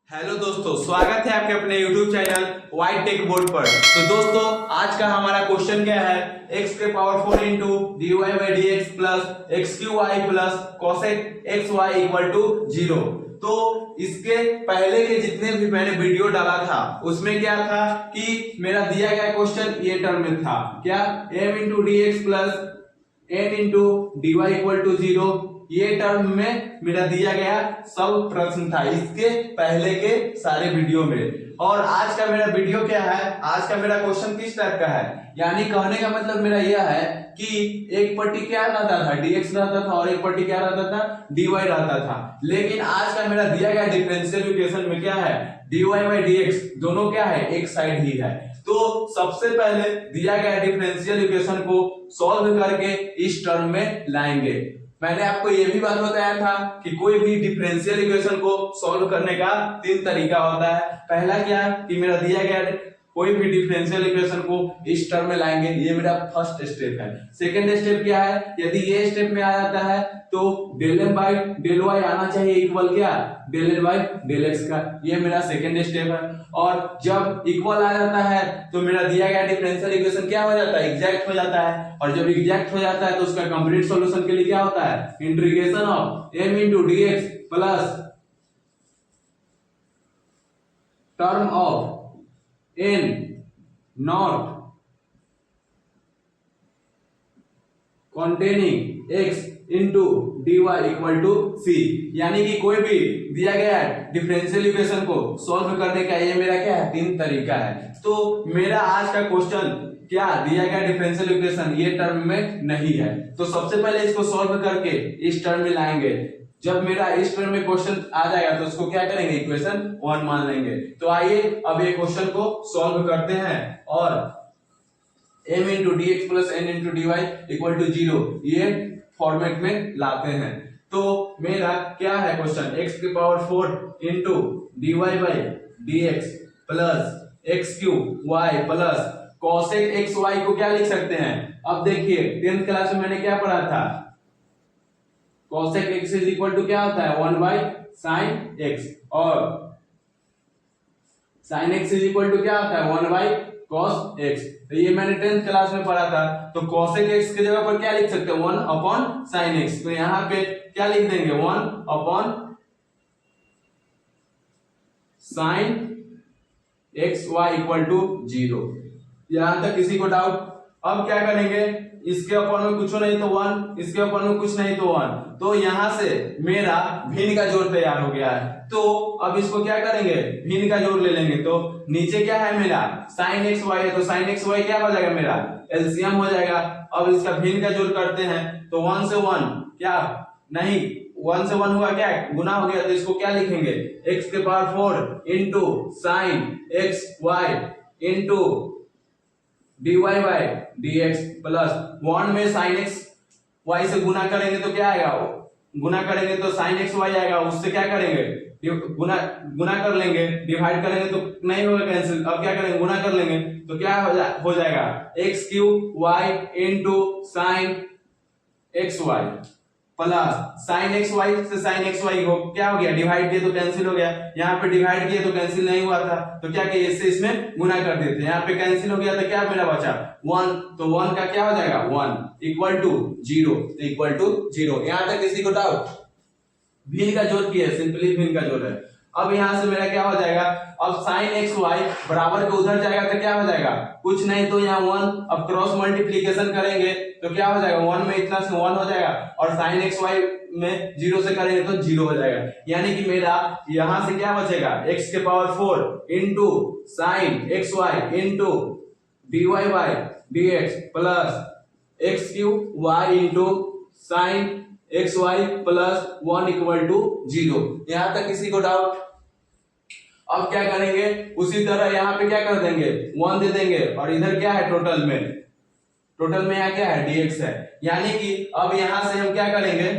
Hello दोस्तों, स्वागत है आपके अपने YouTube channel White Tech Board पर। तो दोस्तों, आज का हमारा क्वेश्चन क्या है, x के power 4 into D Y by D x plus X cube Y plus cosec X Y equal to 0। तो इसके पहले के जितने भी मैंने वीडियो डाला था उसमें क्या था कि मेरा दिया गया क्वेश्चन ये टर्म में था, क्या m into D x plus n into D Y equal to 0। ये टर्म में मेरा दिया गया सब प्रश्न था इसके पहले के सारे वीडियो में। और आज का मेरा वीडियो क्या है, आज का मेरा क्वेश्चन किस टाइप का है, यानी कहने का मतलब मेरा यह है कि एक पट्टी क्या रहता था, dx रहता था और एक पट्टी क्या रहता था, dy रहता था। लेकिन आज का मेरा दिया गया डिफरेंशियल इक्वेशन में क्या है, dy बाई dx दोनों क्या है, एक साइड ही है। तो सबसे पहले दिया गया डिफरेंशियल इक्वेशन को सॉल्व करके इस टर्म में लाएंगे। मैंने आपको यह भी बात बताया था कि कोई भी डिफरेंशियल इक्वेशन को सॉल्व करने का 3 तरीका होता है। पहला क्या कि मेरा दिया गया कोई भी डिफरेंशियल इक्वेशन को इस टर्म में लाएंगे, ये मेरा फर्स्ट स्टेप है। सेकंड स्टेप क्या है, यदि ये स्टेप में आ जाता है तो del M by del Y आना चाहिए इक्वल क्या, del L by del x का, ये मेरा सेकंड स्टेप है। और जब इक्वल आ जाता है तो मेरा दिया गया डिफरेंशियल इक्वेशन क्या हो जाता है, एग्जैक्ट हो जाता है। और जब एग्जैक्ट हो जाता है तो उसका कंप्लीट सॉल्यूशन के लिए क्या होता है, integration of m into D x plus term of n not containing x into D Y equal to c. यानी कि कोई भी दिया गया डिफरेंशियल इक्वेशन को सॉल्व करने का ये मेरा क्या है, 3 तरीका है। तो मेरा आज का क्वेश्चन क्या दिया गया डिफरेंशियल इक्वेशन ये टर्म में नहीं है, तो सबसे पहले इसको सॉल्व करके इस टर्म में लाएंगे। जब मेरा इस टर्म में क्वेश्चन आ जाएगा तो उसको क्या करेंगे, इक्वेशन 1 मान लेंगे। तो आइए अब ये क्वेश्चन को सॉल्व करते हैं और m into D x plus N into D Y equal to 0 ये फॉर्मेट में लाते हैं। तो मेरा क्या है क्वेश्चन, x के power 4 into D Y by D x plus X cube Y plus cosec X Y को क्या लिख सकते हैं। अब देखिए 10th क्लास में मैंने क्या पढ़ा था, cosec x is equal to क्या होता है, 1 बाई साइन एक्स, और sin x is equal to क्या होता है, 1 बाई cos x। तो ये मैंने 10th क्लास में पढ़ा था। तो cosec x की जगह पर क्या लिख सकते हैं, 1 अपॉन sin x। तो यहाँ पे क्या लिख देंगे, 1 upon sin x y equal to 0। यहां तक किसी को डाउट। अब क्या करेंगे, इसके अपन में कुछ नहीं तो 1, इसके अपन में कुछ नहीं तो 1। तो यहां से मेरा भिन्न का जोड़ तैयार हो गया है। तो अब इसको क्या करेंगे, भिन्न का जोड़ ले लेंगे। तो नीचे क्या है मेरा sin x y है, तो sin x y क्या हो जाएगा, मेरा एलसीएम हो जाएगा। अब इसका भिन्न का जोड़ करते हैं तो 1 से 1 क्या नहीं, 1 से 1 हुआ क्या, गुना हो गया। तो इसको क्या लिखेंगे, x के power 4 into sine x Y into dy by dx plus 1 में sin x y से गुना करेंगे तो क्या आएगा, गुना करेंगे तो sin x y आएगा, उससे क्या करेंगे गुना कर लेंगे, डिवाइड करेंगे तो नहीं होगा कैंसिल। अब क्या करेंगे, गुना कर लेंगे तो क्या हो जाएगा x cube y into sine x Y plus sine x Y से साइन एक्स वाई हो क्या हो गया, डिवाइड किए तो कैंसिल हो गया। यहाँ पे डिवाइड किए तो कैंसिल नहीं हुआ था, तो क्या किए, इससे इसमें गुना कर देते हैं। यहाँ पे कैंसिल हो गया तो क्या मेरा बचा 1, तो 1 का क्या हो जाएगा, 1 इक्वल टू 0, इक्वल टू 0। यहाँ तक किसी को डाउट, भिन्न का जोड़ किया, सिंपली भिन्न का जोड़ है। अब यहां से मेरा क्या हो जाएगा, अब sin x y बराबर के उधर जाएगा तो क्या हो जाएगा, कुछ नहीं तो यहाँ 1। अब क्रॉस मल्टीप्लीकेशन करेंगे तो क्या हो जाएगा, 1 में इतना से 1 हो जाएगा, और sin x y में 0 से करेंगे तो 0 हो जाएगा। यानी कि मेरा यहां से क्या बचेगा, x के power 4 into sine x Y into D Y by D x plus X cube Y into sine x Y plus 1 equal to 0। यहां तक किसी को डाउट। अब क्या करेंगे, उसी तरह यहाँ पे क्या कर देंगे, 1 दे देंगे, और इधर क्या है टोटल में यहाँ क्या है, dx है। यानी कि अब यहां से हम क्या करेंगे,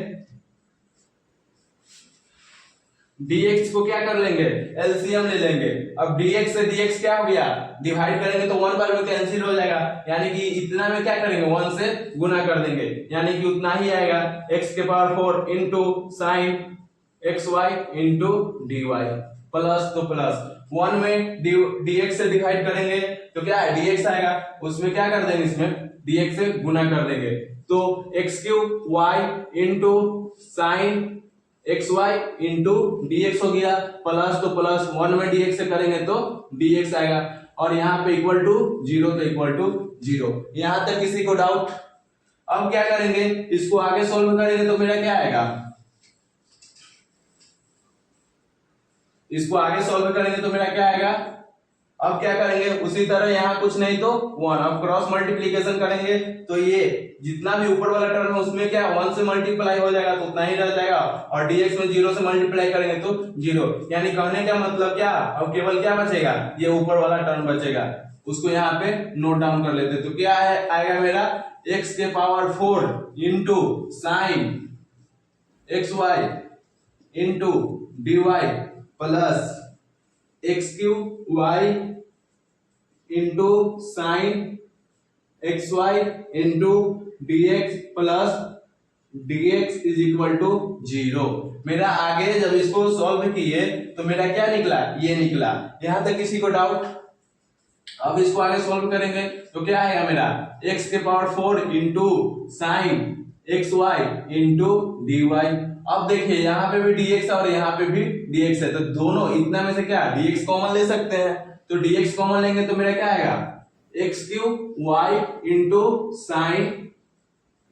dx को क्या कर लेंगे, एलसीएम ले लेंगे। अब dx से dx क्या हो गया, डिवाइड करेंगे तो 1 बार में कैंसिल हो जाएगा। यानी कि इतना में क्या करेंगे, 1 से गुना कर देंगे, यानी कि उतना ही आएगा, x के power 4 into sine x Y into D Y. Plus तो प्लस 1 में dx से डिवाइड करेंगे तो क्या है dx आएगा, उसमें क्या कर देंगे, इसमें dx से गुना कर देंगे तो x cube y into sine x Y into dx हो गया, प्लस तो प्लस 1 में dx से करेंगे तो dx आएगा और यहाँ पे इक्वल टू 0 तो इक्वल टू 0। यहां तक किसी को डाउट? अब क्या करेंगे, इसको आगे सॉल्व करेंगे तो मेरा क्या आएगा, इसको आगे सॉल्व करेंगे तो मेरा क्या आएगा, अब क्या करेंगे उसी तरह यहाँ कुछ नहीं तो 1, अब क्रॉस मल्टीप्लीकेशन करेंगे तो ये जितना भी ऊपर वाला टर्म है उसमें क्या 1 से मल्टीप्लाई हो जाएगा तो उतना ही रह जाएगा और dx में 0 से मल्टीप्लाई करेंगे तो 0, यानी कहने का मतलब क्या, अब केवल क्या बचेगा, ये ऊपर वाला टर्म बचेगा, उसको यहाँ पे नोट डाउन कर लेते तो क्या है आएगा मेरा x के power 4 into sine x Y into D Y plus X cube Y into sine x Y into dx plus dx is equal to 0। मेरा आगे जब इसको सॉल्व किए तो मेरा क्या निकला, ये निकला। यहां तक किसी को डाउट? अब इसको आगे सॉल्व करेंगे तो क्या आएगा मेरा x के power 4 into sine x Y into D Y. अब देखिए यहाँ पे भी dx और यहाँ पे भी dx है तो दोनों इतना में से क्या dx कॉमन ले सकते हैं तो dx कॉमन लेंगे तो मेरा क्या आएगा X cube Y into sine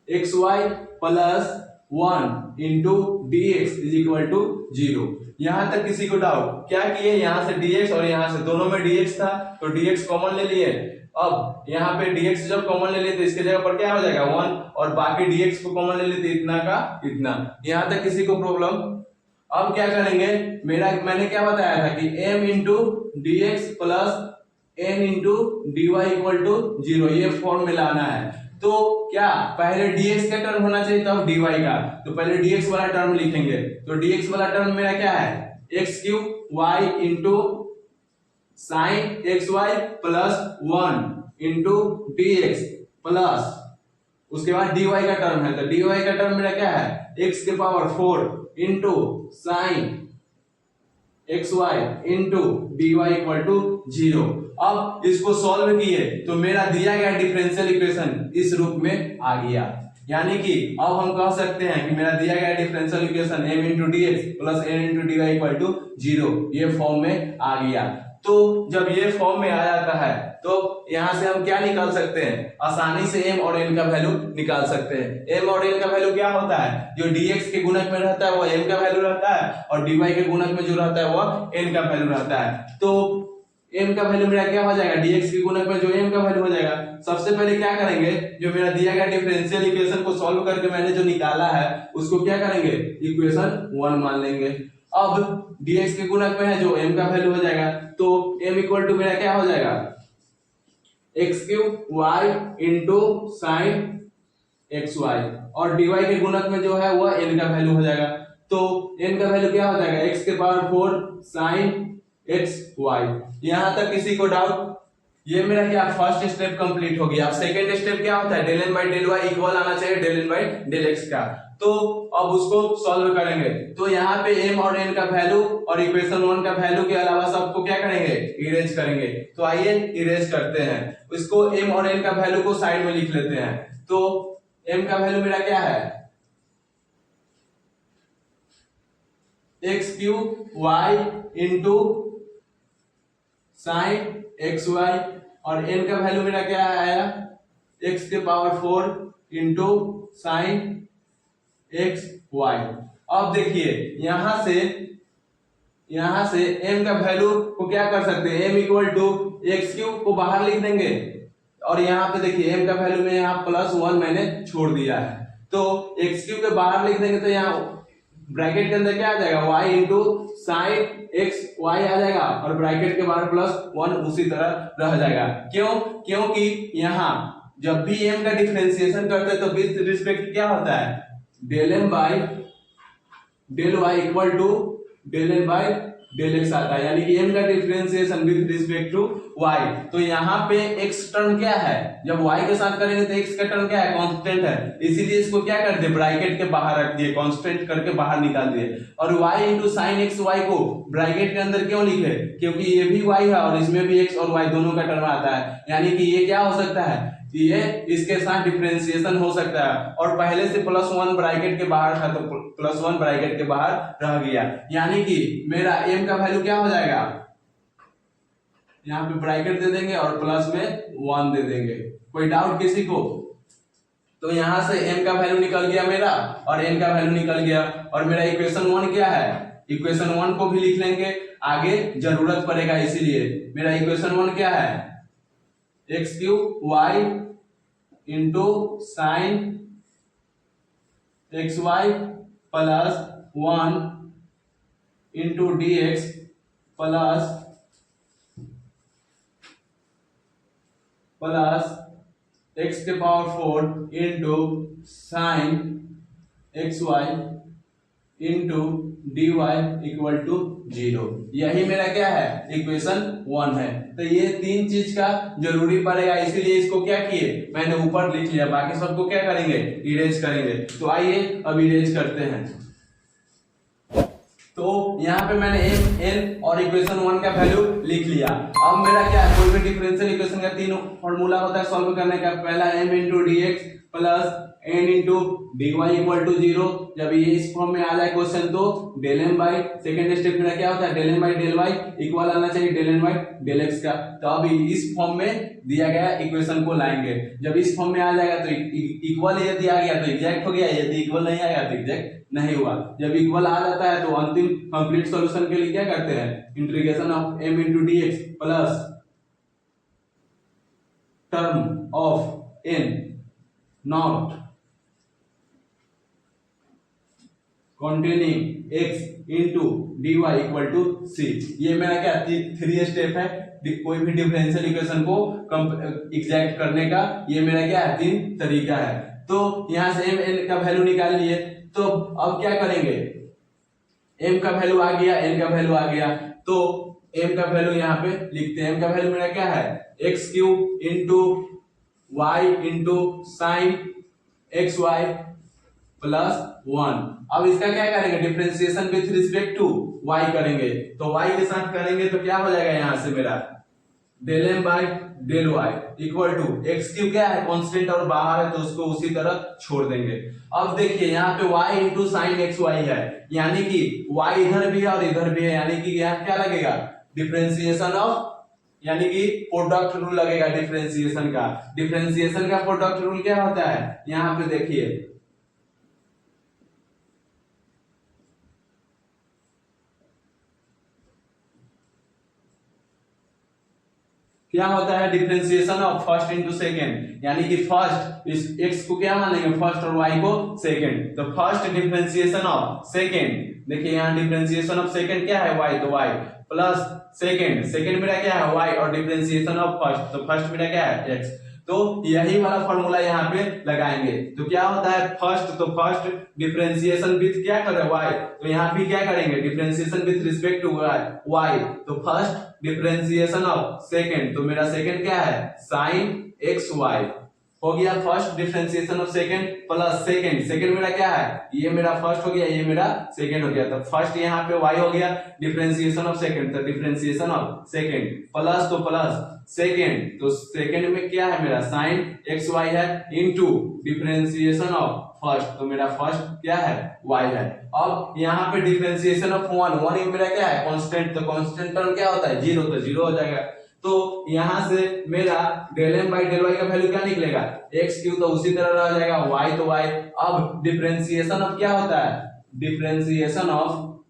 x Y plus 1 into dx is equal to 0। यहां तक किसी को डाउट? क्या किए, यहां से dx और यहां से दोनों में dx था तो dx कॉमन ले लिए। अब यहाँ पे dx जब कॉमन ले लिए तो इसके जगह पर क्या हो जाएगा 1 और बाकी dx को कॉमन ले लिए तो इतना का इतना। यहां तक किसी को प्रॉब्लम? अब क्या करेंगे, मैंने क्या बताया था कि m into D x plus n into D Y equal to 0, ये फॉर्म में लाना है। तो क्या पहले dx का टर्म होना चाहिए तब dy का, तो पहले dx वाला टर्म लिखेंगे तो dx वाला टर्म मेरा क्या है x cube Y into sine x Y plus 1 into D x plus उसके बाद dy का टर्म है तो dy का टर्म मेरा क्या है x के power 4 into sine x Y into D Y equal to 0। अब इसको सॉल्व किए तो मेरा दिया गया डिफरेंशियल इक्वेशन इस रूप में आ गया, यानी कि अब हम कह सकते हैं कि मेरा दिया गया differential equation m into D x plus n into D Y equal to 0 ये फॉर्म में आ गया। तो जब ये फॉर्म में आ जाता है तो यहां से हम क्या निकाल सकते हैं, आसानी से m और n का वैल्यू निकाल सकते हैं। m और n का वैल्यू क्या होता है, जो dx के गुणक में रहता है वो m का वैल्यू रहता है और dy के गुणक में जो रहता है वो n का वैल्यू रहता है। तो m का वैल्यू मेरा क्या हो जाएगा, dx के गुणक में जो m का वैल्यू हो जाएगा। सबसे पहले क्या करेंगे, जो मेरा दिया गया डिफरेंशियल इक्वेशन को सॉल्व करके मैंने जो निकाला है उसको क्या करेंगे इक्वेशन 1 मान लेंगे। अब dx के गुणक में है जो m का वैल्यू हो जाएगा तो m इक्वल टू मेरा क्या हो जाएगा X cube Y into sine x Y और dy के गुणक में जो है वह n का वैल्यू हो जाएगा। तो n का वैल्यू क्या हो जाएगा x के पावर 4 साइन एक्स वाई। यहां तक किसी को डाउट? ये मेरा क्या फर्स्ट स्टेप कंप्लीट हो गया। अब सेकंड स्टेप क्या होता है, del N by del Y equal आना चाहिए del N by del x का। तो अब उसको सॉल्व करेंगे तो यहाँ पे m और n का वैल्यू और इक्वेशन 1 का वैल्यू के अलावा सबको क्या करेंगे इरेज करेंगे। तो आइए इरेज करते हैं, इसको m और n का वैल्यू को साइड में लिख लेते हैं। तो m का वैल्यू मेरा क्या है x cube Y into sine x Y और n का वैल्यू मेरा क्या आया x के power 4 into sine x Y. अब देखिए यहां से m का वैल्यू को क्या कर सकते हैं, m equal to X cube को बाहर लिख देंगे और यहाँ पे देखिए m का वैल्यू में यहाँ प्लस 1 मैंने छोड़ दिया है तो एक्स क्यूब के बाहर लिख देंगे तो यहाँ ब्रैकेट के अंदर क्या आ जाएगा y into sine x y आ जाएगा और ब्रैकेट के बाहर प्लस 1 उसी तरह रह जाएगा। क्योंकि यहाँ जब भी m का डिफरेंशिएशन करते हैं तो विद रिस्पेक्ट क्या होता है del m by del y equal to del n by del X आता है, यानी कि m का differentiation with respect to y। तो यहाँ पे x टर्म क्या है, जब y के साथ करेंगे तो x का टर्म क्या है, कांस्टेंट है, इसीलिए इसको क्या कर दिए, ब्रैकेट के बाहर रख दिए, कांस्टेंट करके बाहर निकाल दिए। और y into sine x Y को ब्रैकेट के अंदर क्यों लिखे, क्योंकि ये भी y है और इसमें भी x और y दोनों का टर्म आता है, यानी कि ये क्या हो सकता है, ये इसके साथ डिफरेंशिएशन हो सकता है। और पहले से +1 ब्रैकेट के बाहर था तो +1 ब्रैकेट के बाहर रह गया, यानी कि मेरा m का वैल्यू क्या हो जाएगा, यहाँ पे ब्रैकेट दे देंगे और प्लस में 1 दे देंगे। कोई डाउट किसी को? तो यहां से m का वैल्यू निकल गया मेरा और n का वैल्यू निकल गया, और मेरा इक्वेशन 1 क्या है, इक्वेशन 1 को भी लिख लेंगे, आगे जरूरत पड़ेगा, इसीलिए मेरा इक्वेशन 1 क्या है, x cube Y into sine x Y plus 1 into D x plus x के power 4 into sine x Y into D Y equal to 0। यही मेरा क्या है, इक्वेशन 1 है। तो ये तीन चीज का जरूरी पड़ेगा, इसीलिए इसको क्या किए, मैंने ऊपर लिख लिया, बाकी सबको क्या करेंगे, इरेज करेंगे। तो आइए अब इरेज करते हैं। तो यहाँ पे मैंने m n और इक्वेशन 1 का वैल्यू लिख लिया। अब मेरा क्या है, कोई भी डिफरेंशियल इक्वेशन का तीन फॉर्मूला होता है सॉल्व करने का, पहला m into D x plus n into D Y equal to 0। जब ये इस फॉर्म में आ जाए क्वेश्चन तो del m by, second step मेरा क्या होता है, del m by del y equal आना चाहिए del n by del x का। तो अब इस फॉर्म में दिया गया इक्वेशन को लाएंगे, जब इस फॉर्म में आ जाएगा तो इक्वल यदि आ गया तो एग्जैक्ट हो गया, यदि इक्वल नहीं आएगा तो एग्जैक्ट नहीं हुआ। जब इक्वल आ जाता है तो अंतिम कंप्लीट सॉल्यूशन के लिए क्या करते हैं, integration of m into D x plus term of n not containing x into dy equal to c। ये मेरा क्या 3 स्टेप है कोई भी डिफरेंशियल इक्वेशन को एग्जैक्ट करने का, ये मेरा क्या है 3 तरीका है। तो यहां से m n का वैल्यू निकाल लिए, तो अब क्या करेंगे, m का वैल्यू आ गया, n का वैल्यू आ गया, तो m का वैल्यू यहाँ पे लिखते हैं। m का वैल्यू मेरा क्या है, x cube into Y into sine x Y plus 1। अब इसका क्या करेंगे, differentiation with respect to y करेंगे, तो y के साथ करेंगे तो क्या हो जाएगा, यहां से मेरा del m by del y equal to X cube क्या है कांस्टेंट और बाहर है तो उसको उसी तरह छोड़ देंगे। अब देखिए यहाँ पे y into sine x Y है, यानी कि y इधर भी है और इधर भी है, यानी कि यहाँ क्या लगेगा, डिफरेंशिएशन ऑफ, यानी कि प्रोडक्ट रूल लगेगा डिफरेंशिएशन का। डिफरेंशिएशन का प्रोडक्ट रूल क्या होता है, यहाँ पे देखिए क्या होता है, differentiation of first into second, यानी कि फर्स्ट इस x को क्या मानेंगे फर्स्ट और y को सेकेंड, तो फर्स्ट डिफरेंशिएशन ऑफ सेकेंड, देखिए यहाँ डिफरेंशिएशन ऑफ सेकेंड क्या है y, तो y प्लस सेकेंड, सेकेंड मेरा क्या है y और डिफरेंशिएशन ऑफ फर्स्ट, तो फर्स्ट मेरा क्या है x। तो यही वाला फॉर्मूला यहाँ पे लगाएंगे, तो क्या होता है फर्स्ट, तो फर्स्ट डिफरेंशिएशन विथ क्या करे y, तो यहाँ भी क्या करेंगे differentiation with respect to y, तो फर्स्ट डिफरेंशिएशन ऑफ सेकेंड, तो मेरा सेकेंड क्या है साइन एक्स वाई हो गया, first differentiation of second plus second, second मेरा क्या है, ये मेरा फर्स्ट हो गया, ये मेरा सेकेंड हो गया, तो फर्स्ट यहाँ पे y हो गया, डिफरेंशिएशन ऑफ सेकेंड, तो डिफरेंशिएशन ऑफ सेकेंड प्लस, तो प्लस सेकेंड, तो सेकेंड में क्या है मेरा साइन एक्स वाई है इनटू डिफरेंशिएशन ऑफ फर्स्ट, तो मेरा फर्स्ट क्या है y है। अब यहाँ पे डिफरेंशिएशन ऑफ 1, 1 मेरा क्या है कांस्टेंट, तो कांस्टेंट टर्म क्या होता है 0, तो 0 हो जाएगा। तो यहां से मेरा del m by del y का वैल्यू क्या निकलेगा, x क्यूब, तो उसी तरह रह जाएगा y, तो y। अब डिफरेंशिएशन ऑफ क्या होता है, डिफरेंशिएशन ऑफ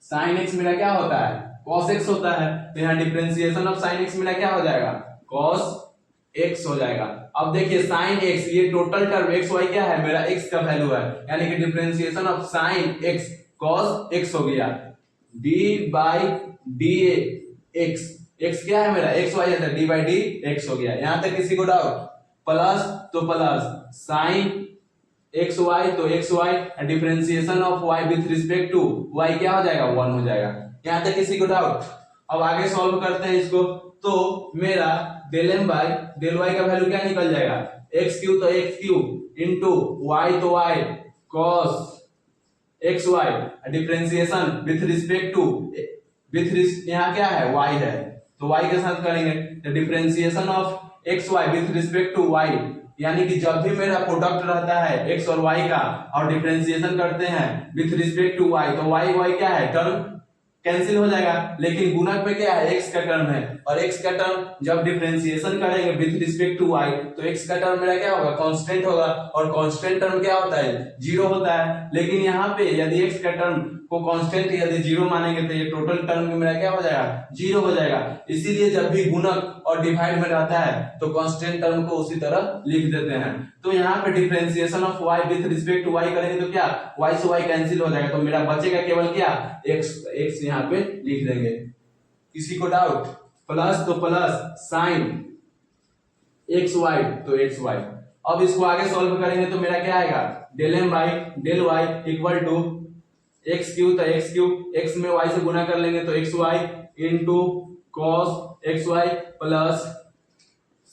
साइन x मेरा क्या होता है cos x होता है, तो यहाँ डिफरेंशिएशन ऑफ साइन x मेरा क्या हो जाएगा cos x हो जाएगा। अब देखिए साइन x, ये टोटल टर्म x y क्या है मेरा x का वैल्यू है, यानी कि differentiation of sign x cos x हो गया, d by D x, x क्या है मेरा x y है, d बाई डी x हो गया। यहां तक किसी को डाउट, प्लस तो प्लस साइन एक्स वाई, तो x y differentiation of y with respect to y क्या हो जाएगा, 1 हो जाएगा। यहाँ तक किसी को डाउट? अब आगे सॉल्व करते हैं इसको। तो मेरा del M by del y का वैल्यू क्या निकल जाएगा, एक्स क्यू तो एक्स क्यू इंटू वाई तो y cos x y differentiation with respect to यहाँ क्या है, वाई है, तो वाई के साथ करेंगे differentiation of x y with respect to y, यानी कि जब भी मेरा प्रोडक्ट रहता है एक्स और वाई का और डिफरेंशिएशन करते हैं विथ रिस्पेक्ट टू वाई, तो वाई वाई क्या है, टर्म कैंसिल हो जाएगा, लेकिन गुणक में क्या है, एक्स का टर्म है, और एक्स का टर्म जब डिफरेंशिएशन करेंगे विथ रिस्पेक्ट टू वाई तो एक्स का टर्म मेरा क्या होगा, कांस्टेंट होगा, और कांस्टेंट टर्म क्या होता है, जीरो होता है। लेकिन यहाँ पे यदि एक्स का टर्म को कांस्टेंट यदि जीरो मानेंगे तो ये टोटल टर्म मेरा क्या हो जाएगा, जीरो हो जाएगा। इसीलिए जब भी गुणक और डिवाइड में रहता है तो कांस्टेंट टर्म को उसी तरह लिख देते हैं। तो यहाँ पे differentiation of y with respect to y करेंगे तो क्या, y से y कैंसिल हो जाएगा, तो मेरा बचेगा केवल क्या, x यहाँ पे लिख देंगे। किसी को डाउट? प्लस तो प्लस साइन एक्स वाई तो एक्स वाई। अब इसको आगे सॉल्व करेंगे तो मेरा क्या आएगा, del M by del Y equal to x cube, तो एक्स क्यू एक्स में वाई से गुना कर लेंगे तो x Y into cos x Y plus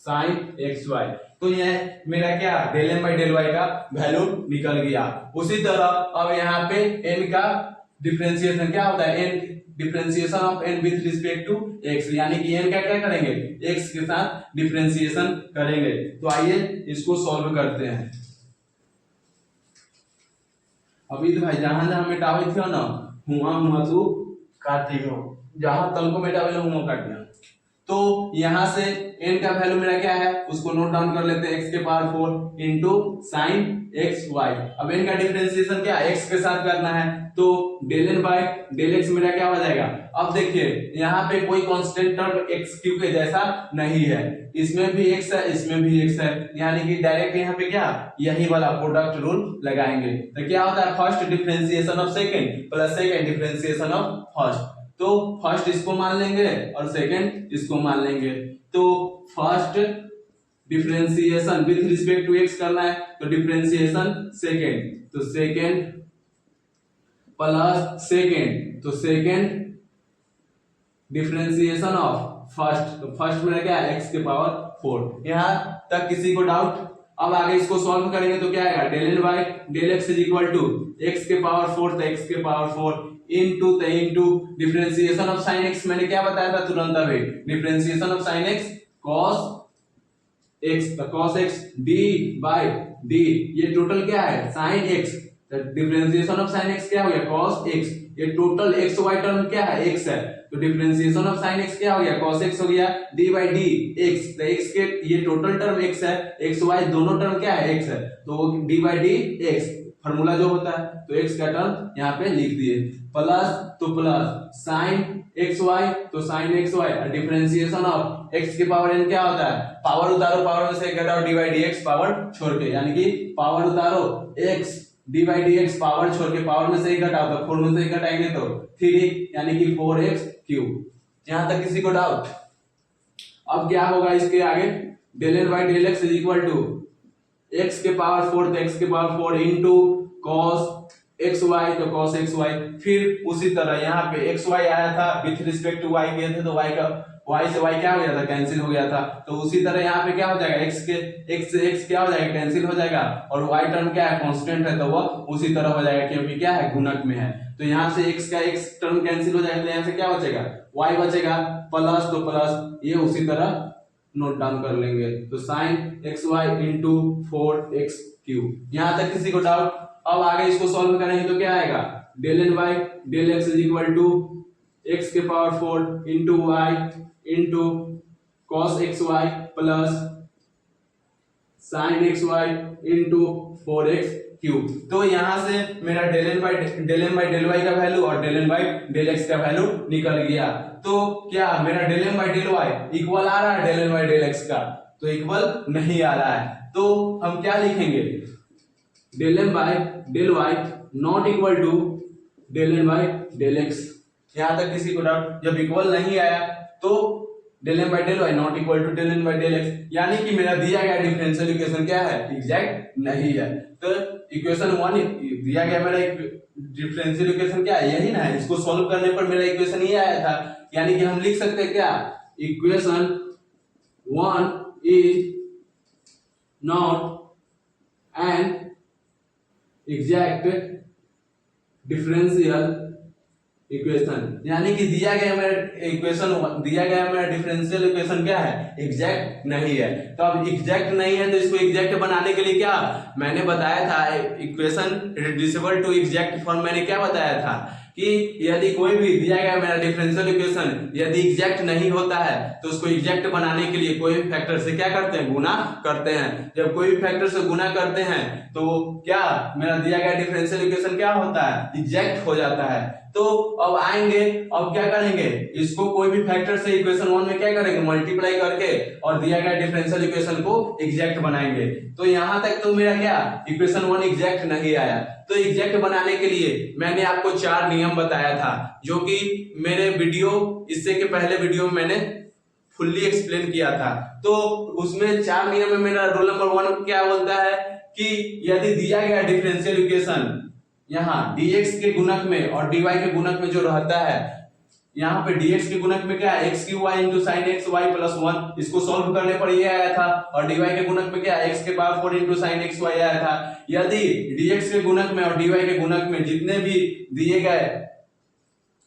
sine x y. तो यह मेरा क्या, del M by del y का वैल्यू निकल गया। उसी तरह अब यहाँ पे n का डिफरेंशिएशन क्या होता है, n differentiation of n with respect to x, यानी कि n का क्या करेंगे, x के साथ डिफरेंशिएशन करेंगे। तो आइए इसको सॉल्व करते हैं। अभी तो भाई जहां जहां मिटावे थे ना हुआ तू काटी हो, जहां तल को मिटावे हुआ काट दिया। तो यहां से n का वैल्यू मेरा क्या है, उसको नोट डाउन कर लेते हैं, x के power 4 into sine x Y. अब n का डिफरेंशिएशन क्या x के साथ करना है, तो del n by del x मेरा क्या हो जाएगा। अब देखिए यहाँ पे कोई कांस्टेंट टर्म x क्यू के जैसा नहीं है, इसमें भी x है इसमें भी x है, यानी कि डायरेक्ट यहाँ पे क्या, यही वाला प्रोडक्ट रूल लगाएंगे। तो क्या होता है, first differentiation of second plus second differentiation of first. तो फर्स्ट इसको मान लेंगे और सेकंड इसको मान लेंगे। तो first differentiation with respect to x करना है तो डिफरेंशिएशन सेकंड, तो सेकंड प्लस सेकंड, तो सेकंड डिफरेंशिएशन ऑफ फर्स्ट, तो फर्स्ट में क्या है x के पावर 4। यहां तक किसी को डाउट? अब आगे इसको सॉल्व करेंगे तो क्या आएगा, del N by del x is equal to x के पावर 4, तो x के power 4 into differentiation of sine x, मैंने क्या बताया था तुरंत अभी, differentiation of sine x cos x, तो cos x d by d, ये टोटल क्या है sine x, differentiation of sine x क्या हो गया कॉस एक्स, ये टोटल एक्स वाई टर्म क्या है एक्स है, तो डिफरेंशिएशन ऑफ साइन एक्स क्या हो गया cos x हो गया d बाई डी एक्स, तो x के ये टोटल टर्म x है, x y दोनों टर्म क्या है x है, तो d by D x formula जो होता है, तो x का टर्म यहाँ पे लिख दिए, प्लस तो प्लस साइन एक्स वाई, तो sine x y differentiation of x के पावर n क्या होता है, पावर उतारो पावर में से घटाओ d by D x power छोड़ के, यानी कि पावर उतारो x d by D x power छोड़ के पावर में से ही घटाओ, तो 4 में से ही घटाएंगे तो 3 यानी कि 4x क्यूब। यहां तक किसी को डाउट? अब क्या होगा इसके आगे, del N by del x is equal to x के पावर 4, तो एक्स के power 4 into cos x y, तो कॉस एक्स वाई। फिर उसी तरह यहाँ पे एक्स वाई आया था विथ रिस्पेक्ट टू वाई किए थे, तो वाई का y से y क्या हो गया था, कैंसिल हो गया था। तो उसी तरह यहाँ पे क्या हो जाएगा, x से x क्या हो जाएगा, कैंसिल हो जाएगा, और y टर्म क्या है कांस्टेंट है, तो वो उसी तरह हो जाएगा क्योंकि क्या है गुणक में है। तो यहाँ से x का x टर्म कैंसिल हो जाएगा, तो यहाँ से क्या बचेगा y बचेगा, प्लस तो प्लस ये उसी तरह नोट डाउन कर लेंगे, तो sine x Y into 4x cube. यहाँ तक किसी को डाउट? अब आगे इसको सॉल्व करेंगे तो क्या आएगा, del N by del x is equal to x के power 4 into Y into cos x Y plus sine x Y into 4x cube. तो यहां से मेरा del N by del y का वैल्यू और del N by del x का value निकल गया। तो क्या मेरा del N by del Y equal आ रहा है del N by del x का? तो इक्वल नहीं आ रहा है, तो हम क्या लिखेंगे, del N by del y not equal to del N by del x. यहां तक किसी को डाउट? जब इक्वल नहीं आया तो del M by del y not equal to del N by del x, यानी कि मेरा दिया गया डिफरेंशियल इक्वेशन क्या है, एग्जैक्ट नहीं है। तो इक्वेशन 1 दिया गया मेरा डिफरेंशियल इक्वेशन क्या है, यही ना है। इसको सॉल्व करने पर मेरा इक्वेशन ये आया था, यानी कि हम लिख सकते हैं क्या, equation 1 is not an exact differential equation, यानी कि दिया गया मेरा इक्वेशन, दिया गया मेरा डिफरेंशियल इक्वेशन क्या है, एग्जैक्ट नहीं है। तो अब एग्जैक्ट नहीं है तो इसको एग्जैक्ट बनाने के लिए क्या मैंने बताया था, equation reducible to exact form मैंने क्या बताया था कि यदि कोई भी दिया गया मेरा डिफरेंशियल इक्वेशन यदि एग्जैक्ट नहीं होता है तो उसको एग्जैक्ट बनाने के लिए कोई फैक्टर से क्या करते हैं, गुना करते हैं। जब कोई भी फैक्टर से गुना करते हैं तो क्या मेरा दिया गया डिफरेंशियल इक्वेशन क्या होता है, एग्जैक्ट हो जाता है। तो अब आएंगे, अब क्या करेंगे, इसको कोई भी फैक्टर से इक्वेशन 1 में क्या करेंगे, मल्टीप्लाई करके और दिया गया डिफरेंशियल इक्वेशन को एग्जैक्ट बनाएंगे। तो यहां तक तो मेरा क्या इक्वेशन 1 एग्जैक्ट नहीं आया। तो एग्जैक्ट बनाने के लिए मैंने आपको 4 नियम बताया था, जो कि मेरे वीडियो इससे के पहले वीडियो में मैंने फुल्ली एक्सप्लेन किया था। तो उसमें 4 नियम में मेरा रूल नंबर 1 क्या बोलता है कि यदि दिया गया डिफरेंशियल इक्वेशन यहाँ dx के गुणक में और dy के गुणक में जो रहता है, यहाँ पे dx के गुणक में क्या है, x cube y into sine x Y plus 1, इसको सॉल्व करने पर ये आया था। और dy के गुणक में क्या है, x के power 4 into sine x y आया था। यदि dx के गुणक में और dy के गुणक में जितने भी दिए गए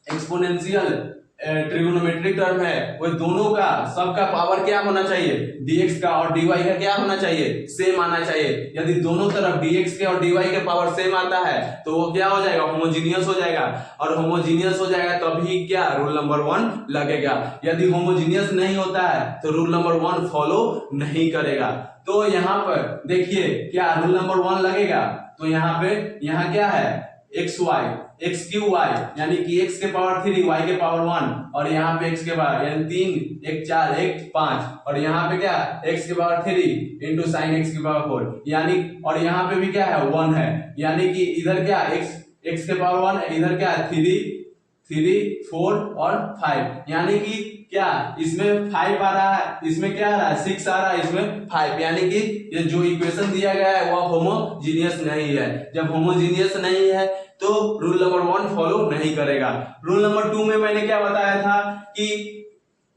एक्सपोनेंशियल ट्रिगोनोमेट्रिक टर्म है वो दोनों का सबका पावर क्या होना चाहिए, dx का और dy का क्या होना चाहिए, सेम आना चाहिए। यदि दोनों तरफ dx के और dy के पावर सेम आता है तो वो क्या हो जाएगा, होमोजीनियस हो जाएगा। और होमोजीनियस हो जाएगा तभी क्या रूल नंबर 1 लगेगा। यदि होमोजीनियस नहीं होता है तो रूल नंबर 1 फॉलो नहीं करेगा। तो यहाँ पर देखिए क्या रूल नंबर 1 लगेगा, तो यहाँ पे यहाँ क्या है, x y x cube y यानी कि x के पावर 3 y के पावर 1 और यहाँ पे x के पावर यानी 3 1 4 1 5 और यहाँ पे क्या x के पावर 3 इंटू साइन x के पावर 4 यानी, और यहाँ पे भी क्या है 1 है, यानी कि इधर क्या x के पावर 1 इधर क्या 3 4 और 5, यानी कि क्या इसमें 5 आ रहा है, इसमें क्या आ रहा है 6 आ रहा है, इसमें 5, यानी कि ये जो इक्वेशन दिया गया है वह होमोजीनियस नहीं है। जब होमोजीनियस नहीं है तो रूल नंबर 1 फॉलो नहीं करेगा। रूल नंबर 2 में मैंने क्या बताया था कि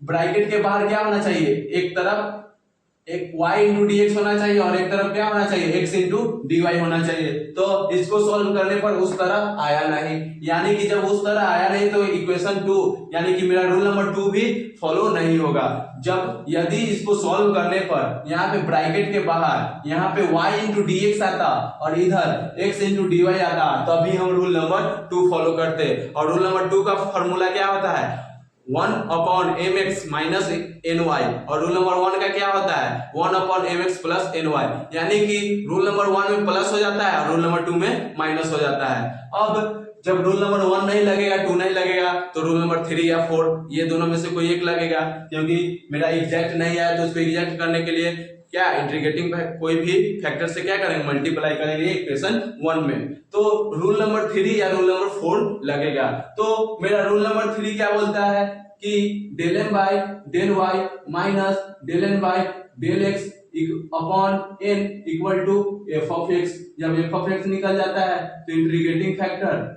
ब्रैकेट के बाहर क्या होना चाहिए, एक तरफ एक y इंटू डी एक्स होना चाहिए और एक तरफ क्या होना चाहिए x इंटू डी वाई होना चाहिए। तो इसको सॉल्व करने पर उस तरफ आया नहीं, यानी कि जब उस तरह आया नहीं तो इक्वेशन 2 यानी कि मेरा रूल नंबर 2 भी फॉलो नहीं होगा। जब यदि इसको सॉल्व करने पर यहाँ पे ब्रैकेट के बाहर यहाँ पे y इंटू डी एक्स आता और इधर x इंटू डी वाई आता तभी हम रूल नंबर 2 फॉलो करते। और रूल नंबर 2 का फॉर्मूला क्या होता है, 1 upon m x minus n y, और रूल नंबर 1 का क्या होता है 1 upon m x plus n y, यानी कि रूल नंबर 1 में प्लस हो जाता है और रूल नंबर 2 में माइनस हो जाता है। अब जब रूल नंबर 1 नहीं लगेगा 2 नहीं लगेगा तो रूल नंबर 3 या 4 ये दोनों में से कोई एक लगेगा, क्योंकि मेरा एग्जैक्ट नहीं आया तो उसको एग्जैक्ट करने के लिए क्या इंटीग्रेटिंग कोई भी फैक्टर से क्या करेंगे, मल्टीप्लाई करेंगे इक्वेशन 1 में। तो रूल नंबर 3 या रूल नंबर 4 लगेगा। तो मेरा रूल नंबर 3 क्या बोलता है कि del M by del y minus del N by del x upon n equal to f of x. जब एफ ऑफ एक्स निकल जाता है तो integrating factor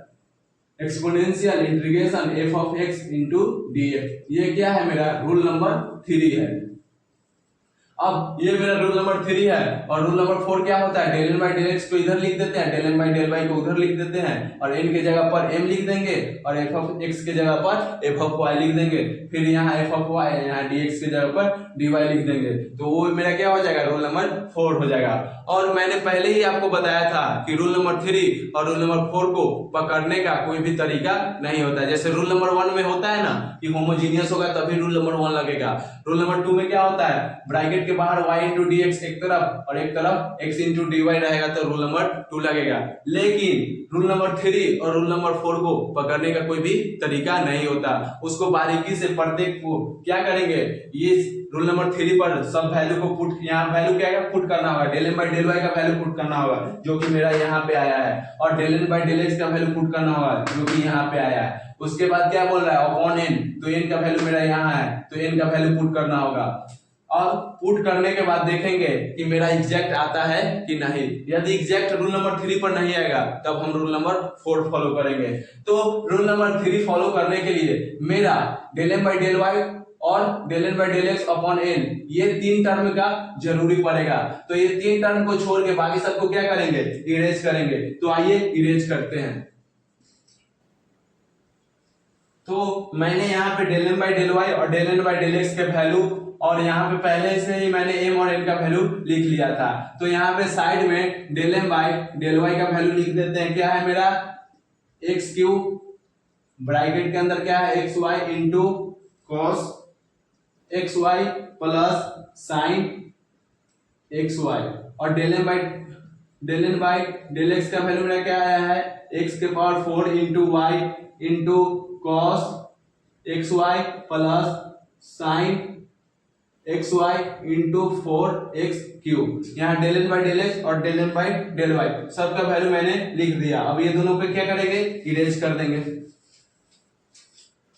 exponential integration f of x into D x, ये क्या है मेरा rule number 3 है। अब ये मेरा रूल नंबर 3 है और रूल नंबर 4 क्या होता है, del N by del x को इधर लिख देते हैं, del N by del y को उधर लिख देते हैं और एन के जगह पर एम लिख देंगे और एफ ऑफ एक्स के जगह पर एफ ऑफ वाई लिख देंगे, फिर यहाँ एफ ऑफ वाई यहाँ डी एक्स के जगह पर डी वाई लिख देंगे, तो वो मेरा क्या हो जाएगा रूल नंबर 4 हो जाएगा। और मैंने पहले ही आपको बताया था कि रूल नंबर 3 और रूल नंबर 4 को पकड़ने का कोई भी तरीका नहीं होता। जैसे रूल नंबर 1 में होता है ना कि होमोजीनियस होगा तभी रूल नंबर 1 लगेगा। रूल नंबर 2 में क्या होता है, ब्रैकेट के बाहर y इंटू डी एक्स एक तरफ और एक तरफ x इंटू डी वाई रहेगा तो रूल नंबर 2 लगेगा। लेकिन रूल नंबर 3 और रूल नंबर 4 को पकड़ने का कोई भी तरीका नहीं होता, उसको बारीकी से प्रत्येक को क्या करेंगे, ये रूल नंबर 3 पर सब वैल्यू को पुट, यहाँ वैल्यू क्या है पुट करना होगा, del m by del y का वैल्यू पुट करना होगा जो कि मेरा यहाँ पे आया है, और del n by del x का वैल्यू पुट करना होगा जो कि यहाँ पे आया है। उसके बाद क्या बोल रहा है अपॉन n, तो n का वैल्यू मेरा यहाँ है तो n का वैल्यू पुट करना होगा। और पुट करने के बाद देखेंगे कि मेरा एग्जैक्ट आता है कि नहीं। यदि एग्जैक्ट रूल नंबर 3 पर नहीं आएगा तब हम रूल नंबर 4 फॉलो करेंगे। तो रूल नंबर 3 फॉलो करने के लिए मेरा del m by del y और del n by del x upon n ये 3 टर्म का जरूरी पड़ेगा। तो ये 3 टर्म को छोड़ के बाकी सबको क्या करेंगे इरेज करेंगे। तो आइए इरेज करते हैं। तो मैंने यहाँ पे del m by del y और del n by del x के वैल्यू, और यहाँ पे पहले से ही मैंने m और n का वैल्यू लिख लिया था। तो यहाँ पे साइड में del m by del y का वैल्यू लिख देते हैं। क्या है मेरा x क्यूब, ब्रैकेट के अंदर क्या है x Y into cos x Y plus sine x Y, और del n by del x का वैल्यू मेरा क्या आया है x के power 4 into Y into cos x Y plus sine x Y into 4x cube. यहाँ del n by del x और del n by del y सबका value मैंने लिख दिया। अब ये दोनों पे क्या करेंगे इरेज कर देंगे।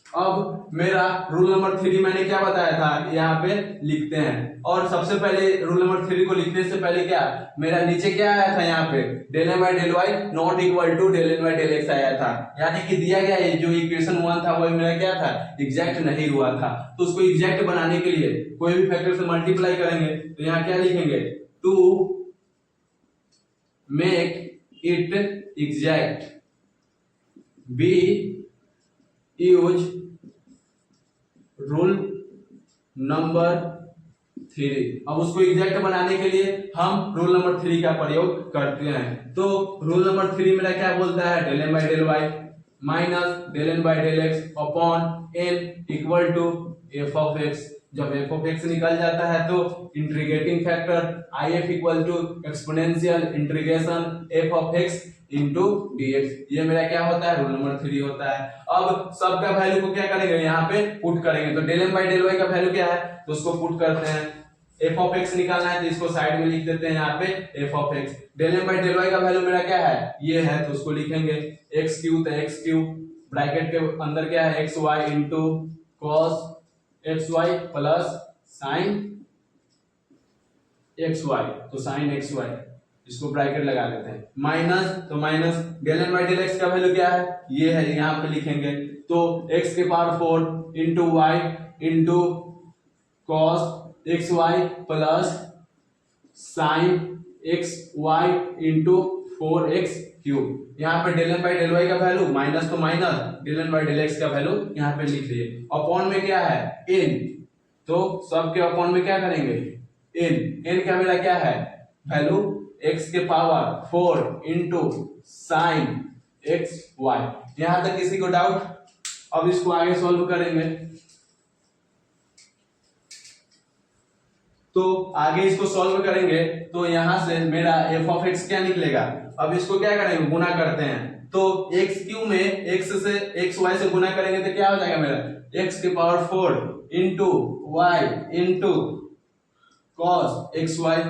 अब मेरा रूल नंबर 3 मैंने क्या बताया था यहाँ पे लिखते हैं। और सबसे पहले रूल नंबर 3 को लिखने से पहले क्या मेरा नीचे क्या आया था यहाँ पे del m by del y not equal to del n by del x आया था, यानी कि दिया गया है जो इक्वेशन 1 था वो मेरा क्या था एग्जैक्ट नहीं हुआ था। तो उसको एग्जैक्ट बनाने के लिए कोई भी फैक्टर से मल्टीप्लाई करेंगे। तो यहाँ क्या लिखेंगे to make it exact be use rule number 3। अब उसको एग्जैक्ट बनाने के लिए हम रूल नंबर 3 का प्रयोग करते हैं। तो रूल नंबर 3 मेरा क्या बोलता है del m by del y minus del n by del x upon n equal to f of x। जब f of x निकल जाता है तो integrating factor if equal to exponential integration f of x into dx। ये मेरा क्या होता है रूल नंबर 3 होता है। अब सबका वैल्यू को क्या करेंगे यहाँ पे पुट करेंगे। तो del m by del y का वैल्यू क्या है तो उसको पुट करते हैं। f of x निकालना है तो इसको साइड में लिख देते हैं यहाँ पे f of x। del m by del y का वैल्यू मेरा क्या है ये है तो उसको लिखेंगे x क्यूब, तो x क्यूब ब्रैकेट के अंदर क्या है x Y into cos x Y plus sine x y, तो साइन एक्स वाई इसको ब्रैकेट लगा देते हैं माइनस, तो minus del n by del x का वैल्यू क्या है ये है यहाँ पे लिखेंगे। तो x के power 4 into Y into cos x Y plus sine x Y into 4x cube. यहाँ पे del m by del y का वैल्यू माइनस, तो minus del n by del x का वैल्यू यहाँ पे लिख दिए। अपॉन में क्या है n, तो सबके अपॉन में क्या करेंगे n का मेरा क्या है वैल्यू x के power 4 into sine x y. यहां तक किसी को डाउट? अब इसको आगे सॉल्व करेंगे। तो आगे इसको सॉल्व करेंगे तो यहां से मेरा f of x क्या निकलेगा। अब इसको क्या करेंगे गुना करते हैं। तो x क्यू में x से x y से गुना करेंगे तो क्या हो जाएगा मेरा x के power 4 into Y into cos x Y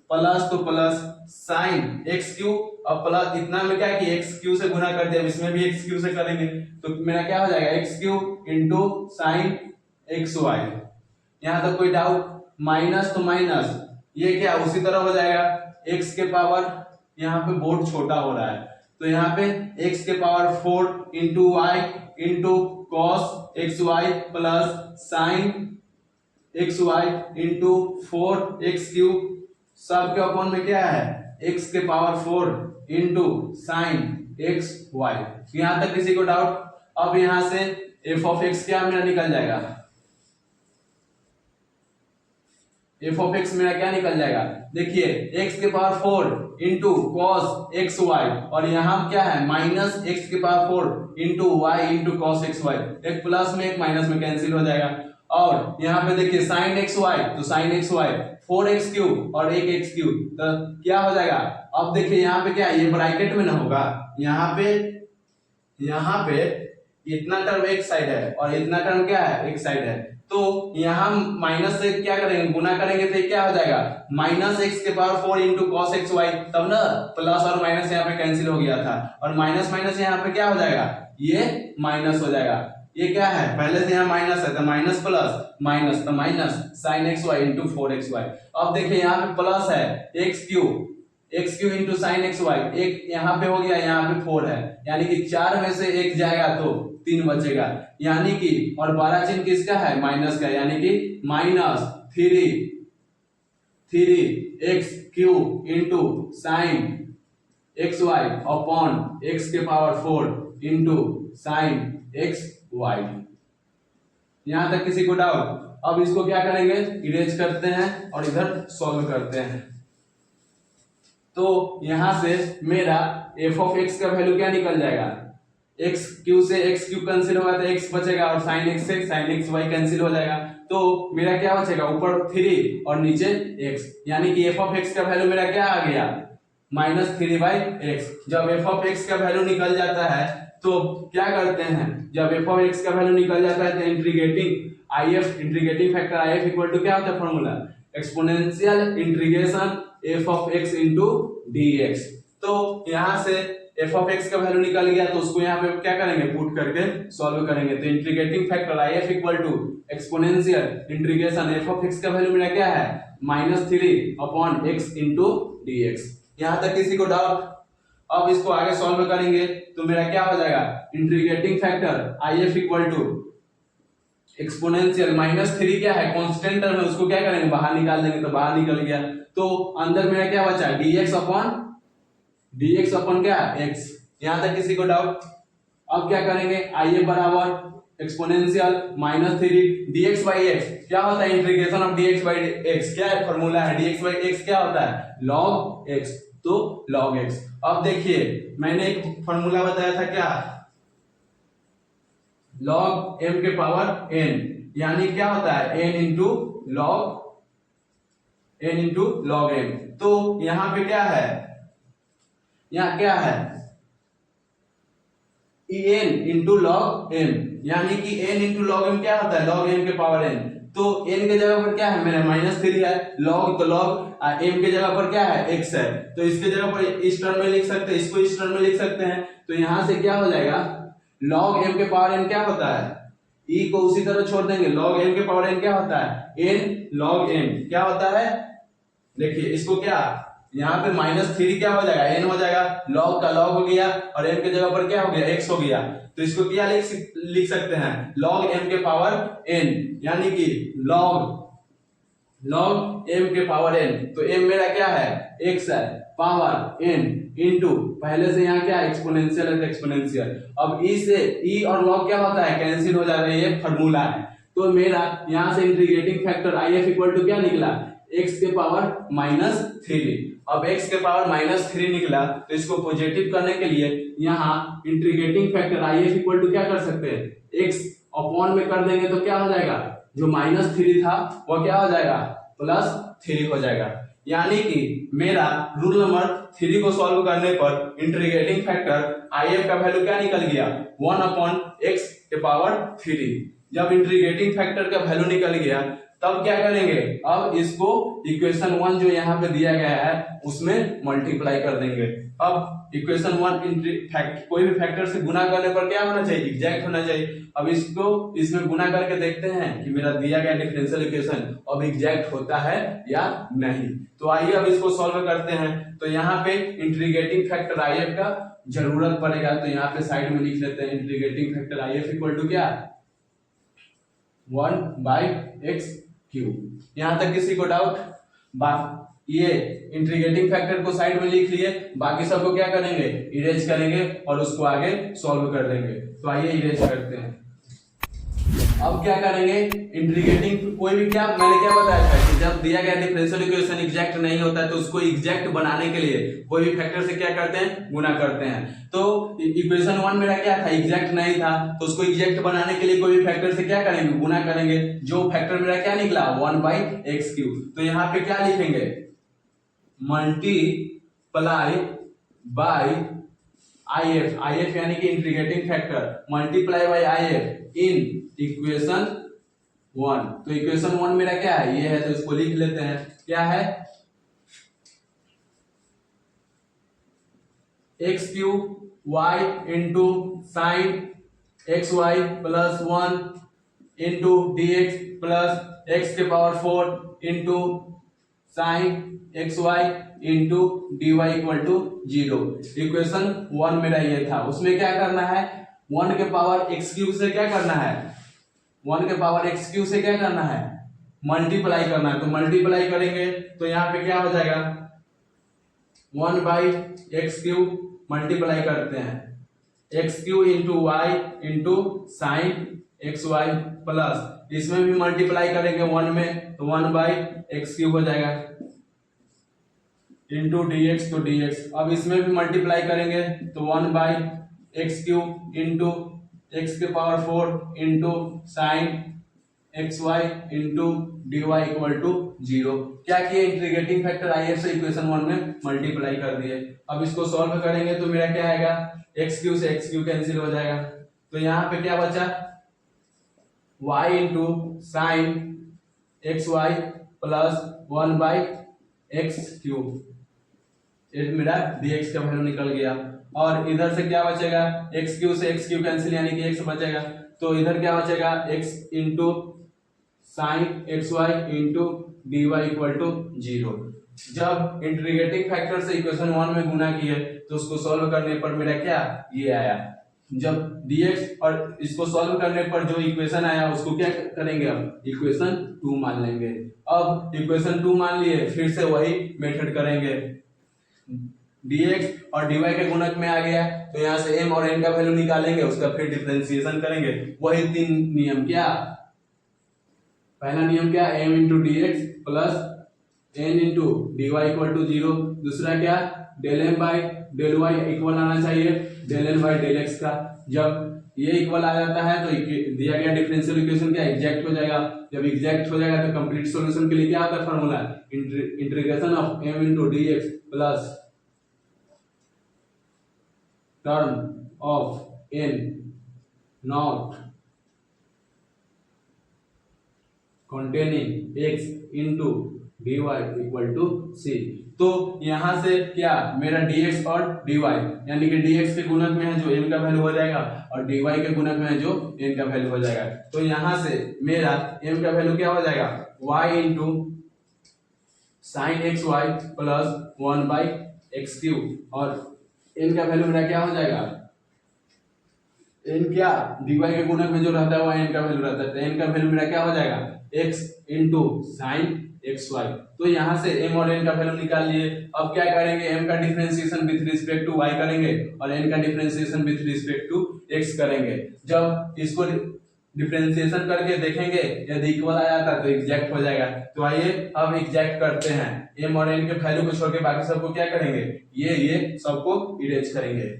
plus, तो प्लस साइन एक्स क्यू, अब प्लस इतना में क्या कि एक्स क्यू से गुना कर दिया, इसमें भी एक्स क्यू से करेंगे तो मेरा क्या हो जाएगा x cube into sine x y. यहां तक कोई डाउट? माइनस तो माइनस ये क्या उसी तरह हो जाएगा एक्स के पावर, यहाँ पे बोर्ड छोटा हो रहा है तो यहाँ पे एक्स के power 4 into Y into cos x Y plus sine x Y into 4x cube. सब के अपॉन में क्या है x के power 4 into sine x y. यहां तक किसी को डाउट? अब यहां से f of x क्या मेरा निकल जाएगा, f of x मेरा क्या निकल जाएगा देखिए x के power 4 into cos x Y, और यहाँ क्या है माइनस x के power 4 into Y into cos x y. एक प्लस में एक माइनस में कैंसिल हो जाएगा। और यहाँ पे देखिए साइन एक्स वाई, तो sine x y 4x cube और एक x क्यूब, तो क्या हो जाएगा। अब देखिए यहाँ पे क्या है ये ब्रैकेट में ना होगा, यहाँ पे इतना टर्म एक साइड है और इतना टर्म क्या है, एक साइड है। तो यहाँ माइनस से क्या करेंगे, गुना करेंगे तो क्या हो जाएगा, माइनस एक्स के power 4 into cos x y, तब ना प्लस और माइनस यहाँ पे कैंसिल हो गया था, और माइनस माइनस यहाँ पे क्या हो जाएगा, ये माइनस हो जाएगा। ये क्या है, पहले से यहाँ माइनस है तो माइनस प्लस माइनस तो minus sin x Y into 4xy। अब देखिए यहाँ पे प्लस है x cube into sine x y, एक यहाँ पे हो गया, यहाँ पे 4 है, यानी कि 4 में से 1 जाएगा तो 3 बचेगा, यानी कि और 12 चिन्ह किसका है, माइनस का, यानी कि minus 3 x cube into sine x y upon x के power 4 into sine x y. यहां तक किसी को डाउट? अब इसको क्या करेंगे, इरेज करते हैं और इधर सॉल्व करते हैं। तो यहां से मेरा f ऑफ x का वैल्यू क्या निकल जाएगा, x क्यू से x क्यू कैंसिल होगा तो x बचेगा, और sin x से sin x y कैंसिल हो जाएगा, तो मेरा क्या बचेगा, ऊपर 3 और नीचे x, यानी कि f ऑफ x का वैल्यू मेरा क्या आ गया, -3/x। जब f ऑफ x का वैल्यू निकल जाता है तो क्या करते हैं, जब f ऑफ x का वैल्यू निकल जाता है तो integrating factor if equal to क्या होता है formula, exponential integration f of x into dx। तो यहां से f ऑफ x का वैल्यू निकल गया तो उसको यहाँ पे क्या करेंगे, पुट करके सॉल्व करेंगे। तो integrating factor if equal to exponential integration f of x का वैल्यू मेरा क्या है, -3/x इंटू dx। यहां तक किसी को डाउट? अब इसको आगे सॉल्व करेंगे तो मेरा क्या हो जाएगा, integrating factor if equal to exponential -3 क्या है, कांस्टेंट टर्म है, उसको क्या करेंगे, बाहर निकाल देंगे, तो बाहर निकल गया। तो अंदर मेरा क्या बचा, dx अपॉन क्या, x। यहां तक किसी को डाउट? अब क्या करेंगे, आइए बराबर एक्सपोनेंशियल -3 dx बाई x क्या होता है, integration of dx by x क्या है, फॉर्मूला है dx बाई x क्या होता है, log x, तो log x। अब देखिए मैंने एक फॉर्मूला बताया था क्या, log m के पावर n, यानी क्या होता है n इंटू log m। तो यहां पे क्या है, यहाँ क्या है, n इंटू log m, यानी कि n इंटू log m क्या होता है, log m के पावर n। तो n के जगह पर क्या है, मेरा -3 है, log तो log m के जगह पर क्या है, x है, तो इसके जगह पर इस टर्म में लिख सकते हैं, इसको इस टर्म में लिख सकते हैं। तो यहां से क्या हो जाएगा, log m के पावर n क्या होता है, e को उसी तरह छोड़ देंगे, log m के पावर n क्या होता है, n log m क्या होता है, देखिए इसको क्या, यहाँ पे -3 क्या हो जाएगा, n हो जाएगा, log का log हो गया और m के जगह पर क्या हो गया, x हो गया। तो इसको क्या लिख सकते हैं, log m के पावर n, यानी कि log m के पावर n। तो m मेरा क्या है, x है, पावर n इंटू पहले से यहाँ क्या एक्सपोनेंशियल है तो एक्सपोनेंशियल। अब e से e और log क्या होता है, कैंसिल हो जाता है, ये फॉर्मूला है। तो मेरा यहाँ से integrating factor if equal to क्या निकला, x के पावर -3। अब x के पावर -3 निकला तो इसको पॉजिटिव करने के लिए यहाँ integrating factor if equal to क्या कर सकते हैं, x अपॉन में कर देंगे तो क्या हो जाएगा, जो -3 था वो क्या हो जाएगा, +3 हो जाएगा। यानी कि मेरा रूल नंबर 3 को सॉल्व करने पर इंटीग्रेटिंग फैक्टर if का वैल्यू क्या निकल गया, 1/x के पावर 3। जब इंटीग्रेटिंग फैक्टर का वैल्यू निकल गया तब क्या करेंगे, अब इसको इक्वेशन 1 जो यहाँ पे दिया गया है उसमें मल्टीप्लाई कर देंगे। अब इक्वेशन 1 कोई भी फैक्टर से गुना करने पर क्या होना चाहिए, एग्जैक्ट होना चाहिए। अब इसको इसमें गुना करके देखते हैं कि मेरा दिया गया डिफरेंशियल इक्वेशन अब एग्जैक्ट होता है या नहीं। तो आइए अब इसको सॉल्व करते हैं। तो यहाँ पे इंटीग्रेटिंग फैक्टर if का जरूरत पड़ेगा, तो यहाँ पे साइड में लिख लेते हैं integrating factor if equal to क्या, 1/x क्यूब। यहां तक किसी को डाउट? ये इंटीग्रेटिंग फैक्टर को साइड में लिख लिए, बाकी सबको क्या करेंगे, इरेज करेंगे और उसको आगे सॉल्व कर देंगे। तो आइए इरेज करते हैं। अब क्या करेंगे, इंटीग्रेटिंग कोई भी क्या मैंने क्या बताया था कि जब दिया गया डिफरेंशियल इक्वेशन एग्जैक्ट नहीं होता है तो उसको एग्जैक्ट बनाने के लिए कोई भी फैक्टर से क्या करते हैं, गुना करते हैं। तो इक्वेशन 1 मेरा क्या था, एग्जैक्ट नहीं था, तो उसको एग्जैक्ट बनाने के लिए कोई भी फैक्टर से क्या करेंगे, गुना करेंगे। जो फैक्टर मेरा क्या निकला, 1/x क्यूब। तो यहाँ पे क्या लिखेंगे, मल्टीप्लाई बाय आई एफ यानी कि integrating factor multiply by I F in equation 1। तो इक्वेशन 1 मेरा क्या है, ये है, तो इसको लिख लेते हैं। क्या है, x cube Y into sine x Y plus 1 into D x plus x के power 4 into sine x Y into D Y equal to 0। Equation 1 मेरा ये था। उसमें क्या करना है, 1 के पावर एक्स क्यूब से क्या करना है, 1 के पावर एक्स क्यूब से क्या करना है, मल्टीप्लाई करना है। तो मल्टीप्लाई करेंगे तो यहाँ पे क्या हो जाएगा, 1 बाई एक्स क्यूब मल्टीप्लाई करते हैं x cube into Y into sine x Y plus, इसमें भी मल्टीप्लाई करेंगे 1 में, तो 1 बाई एक्स क्यूब हो जाएगा इंटू डी एक्स, तो डी एक्स। अब इसमें भी मल्टीप्लाई करेंगे तो 1 by x cube into x के power 4 into sine x Y into D Y equal to 0। क्या किए, इंटीग्रेटिंग फैक्टर आई एफ से इक्वेशन 1 में मल्टीप्लाई कर दिए। अब इसको सॉल्व करेंगे तो मेरा क्या आएगा, एक्स क्यू से एक्स क्यू कैंसिल हो जाएगा। तो यहाँ पे क्या बचा, y into sine x Y plus 1 by x cube, ये मेरा dx का वैल्यू निकल गया। और इधर से क्या बचेगा, एक्स क्यू से एक्स क्यू कैंसिल यानी कि x बचेगा, तो इधर क्या बचेगा, x into sine x Y into D Y equal to 0। जब इंटीग्रेटिंग फैक्टर से इक्वेशन 1 में गुना किए तो उसको सॉल्व करने पर मेरा क्या ये आया। जब dx और इसको सॉल्व करने पर जो इक्वेशन आया उसको क्या करेंगे, अब इक्वेशन 2 मान लेंगे। अब इक्वेशन 2 मान लिए, फिर से वही मेथड करेंगे, dx और dy के गुणक में आ गया तो यहाँ से m और n का वैल्यू निकालेंगे, उसका फिर डिफरेंशिएशन करेंगे। वही 3 नियम, क्या पहला नियम क्या, m into D x plus n into D Y equal to 0। दूसरा क्या, del m by del y equal आना चाहिए del n by del x का। जब ये इक्वल आ जाता है तो दिया गया डिफरेंशियल इक्वेशन क्या एग्जैक्ट हो जाएगा। जब एग्जैक्ट हो जाएगा तो कंप्लीट सॉल्यूशन के लिए क्या होता है formula, integration of m into D x plus term of n not containing x into dy equal to c। तो यहां से क्या मेरा dx और dy यानी कि dx के गुणक में है जो n का वैल्यू हो जाएगा और dy के गुणक में है जो n का वैल्यू हो जाएगा। तो यहां से मेरा m का वैल्यू क्या हो जाएगा, y into sine x Y plus 1 by x cube, और n का वैल्यू मेरा क्या हो जाएगा, n क्या dy के गुणक में जो रहता है वो n का वैल्यू रहता है, तो n का वैल्यू मेरा क्या हो जाएगा x into sine x y. तो यहां से m और n का वैल्यू निकाल लिए। अब क्या करेंगे, m का differentiation with respect to y करेंगे और n का differentiation with respect to x करेंगे। जब इसको डिफरेंशिएशन करके देखेंगे यदि इक्वल आ जाता है तो एग्जैक्ट हो जाएगा। तो आइए अब एग्जैक्ट करते हैं, m और n के वैल्यू को छोड़ के बाकी सबको क्या करेंगे, ये सबको इरेज करेंगे।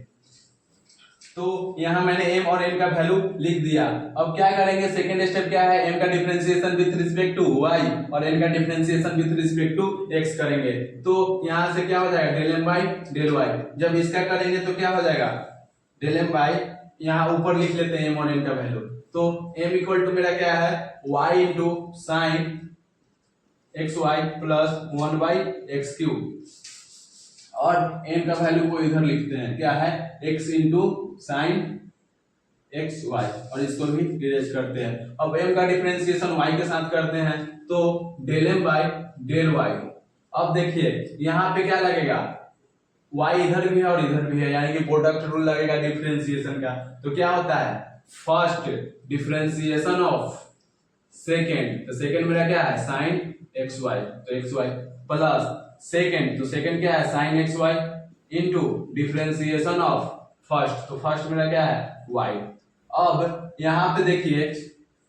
तो यहाँ मैंने m और n का वैल्यू लिख दिया। अब क्या करेंगे, सेकेंड स्टेप क्या है, m का differentiation with respect to y और n का differentiation with respect to x करेंगे। तो यहाँ से क्या हो जाएगा, del m by del y। जब इसका करेंगे तो क्या हो जाएगा, डेल m बाई, यहाँ ऊपर लिख लेते हैं m और n का वैल्यू। तो m इक्वल टू मेरा क्या है, y into sine x Y plus 1 by x cube, और m का वैल्यू को इधर लिखते हैं, क्या है x into sine x Y, और इसको भी इरेज करते हैं। अब m का डिफरेंशिएशन y के साथ करते हैं तो del m by del y। अब देखिए यहाँ पे क्या लगेगा, y इधर भी है और इधर भी है, यानी कि प्रोडक्ट रूल लगेगा डिफरेंशिएशन का। तो क्या होता है, फर्स्ट डिफरेंशिएशन ऑफ सेकेंड, तो सेकेंड मेरा क्या है साइन एक्स वाई, तो एक्स वाई प्लस सेकेंड, तो सेकेंड क्या है sine x Y into differentiation of first, तो फर्स्ट मेरा क्या है y। अब यहाँ पे देखिए